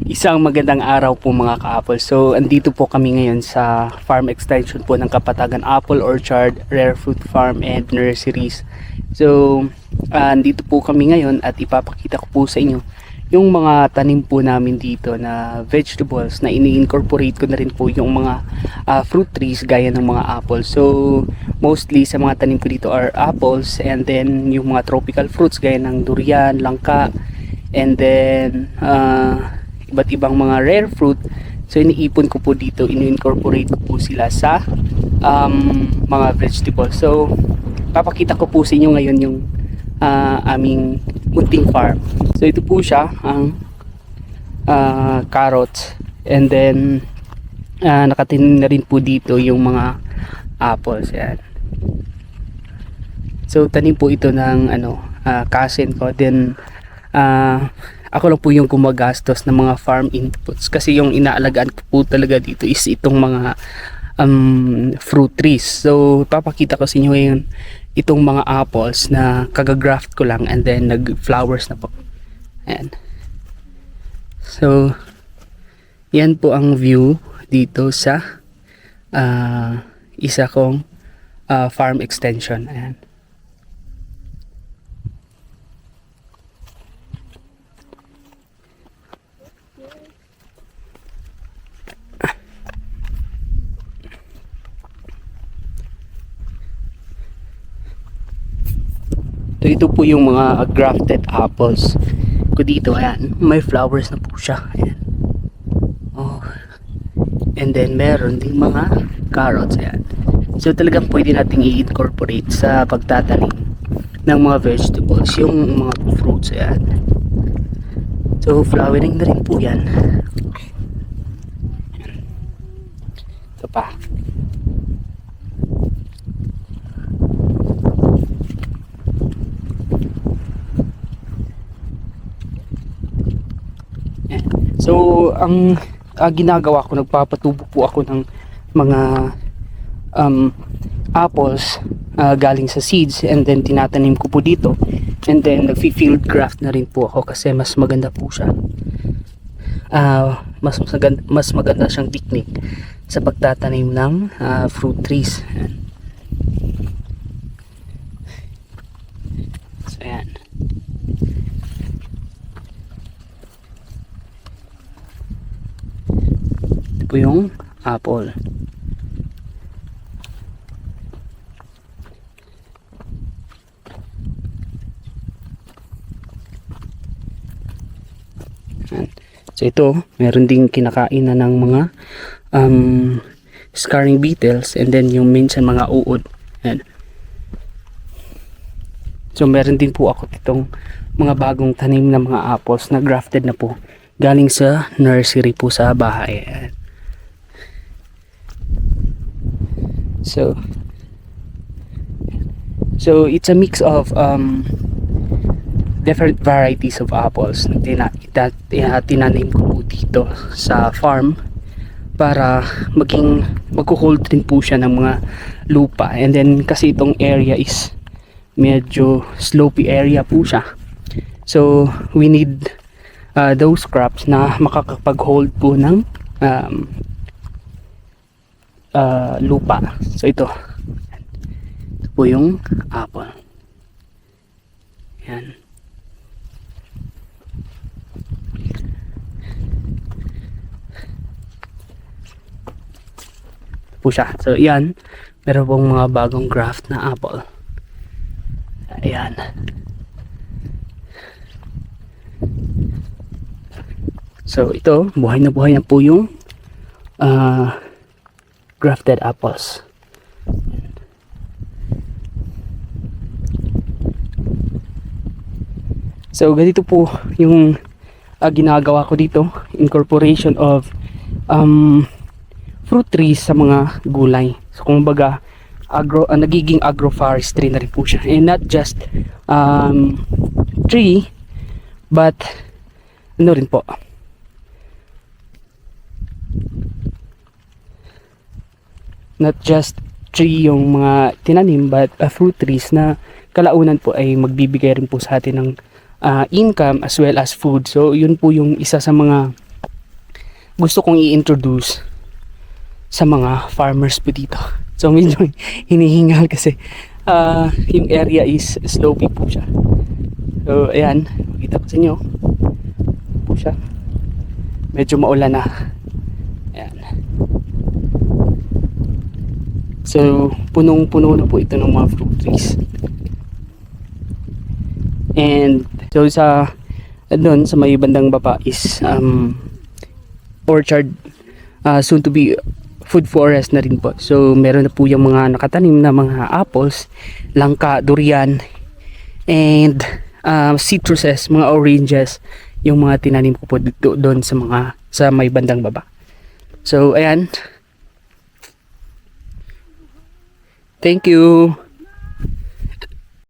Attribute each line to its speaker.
Speaker 1: Isang magandang araw po mga ka-Apple. So, andito po kami ngayon sa farm extension po ng Kapatagan Apple Orchard, Rare Fruit Farm and Nurseries. So, andito po kami ngayon at ipapakita ko po sa inyo yung mga tanim po namin dito na vegetables na ini-incorporate ko na rin po yung mga fruit trees gaya ng mga apples. So, mostly sa mga tanim ko dito are apples and then yung mga tropical fruits gaya ng durian, langka, and then iba't ibang mga rare fruit. So iniipon ko po dito, ini-incorporate ko po sila sa mga vegetables. So papakita ko po sa inyo ngayon yung aming munting farm. So ito po siya ang carrots, and then nakatanim na rin po dito yung mga apples. Yan. So tanim po ito ng cousin ko. Then ako lang po yung gumagastos ng mga farm inputs kasi yung inaalagaan ko po talaga dito is itong mga fruit trees. So papakita ko sa inyo ngayon itong mga apples na kagagraft ko lang and then nag flowers na po. Ayan. So yan po ang view dito sa isa kong farm extension. Ayan. So ito po yung mga grafted apples ko dito. Ayan, may flowers na po siya. Ayan. Oh. And then meron ding mga carrots. Ayan. So talagang pwede nating i-incorporate sa pagtatanim ng mga vegetables yung mga fruits. Ayan. So flowering na rin po yan. Ito pa. So ang ginagawa ko, nagpapatubo po ako ng mga apples galing sa seeds, and then tinatanim ko po dito, and then nagfi-field graft na rin po ako kasi mas maganda po siya. Mas maganda siyang technique sa pagtatanim ng fruit trees. So ayan. Po yung apple. So ito, meron ding kinakain na ng mga scarring beetles, and then yung minsan mga uod. Ayan. So meron din po ako itong mga bagong tanim na mga apples na grafted na po galing sa nursery po sa bahay. Ayan. So it's a mix of different varieties of apples na tinanim ko po dito sa farm para magko-hold din po siya ng mga lupa. And then kasi itong area is medyo slopey area po siya, so we need those crops na makakapag-hold po ng lupa. So ito po yung apple. Yan. Ito po siya. So yan, meron pong mga bagong graft na apple. Ayan. So ito, buhay na po yung grafted apples. So ganito po yung ginagawa ko dito, incorporation of fruit trees sa mga gulay. So kumbaga nagiging agroforestry na rin po siya, and not just tree, but ano rin po, not just tree yung mga tinanim, but fruit trees na kalaunan po ay magbibigay rin po sa atin ng income as well as food. So yun po yung isa sa mga gusto kong i-introduce sa mga farmers po dito. So medyo hinihingal kasi yung area is slopey po siya. So ayan, makita ko sa inyo po siya. Medyo maulan na. Ayan. So punong-puno na po ito ng mga fruit trees. And so doon sa may bandang baba is orchard, soon to be food forest na rin po. So meron na po yung mga nakatanim na mga apples, langka, durian, and citruses, mga oranges, yung mga tinanim ko po dito doon sa may bandang baba. So ayan, thank you.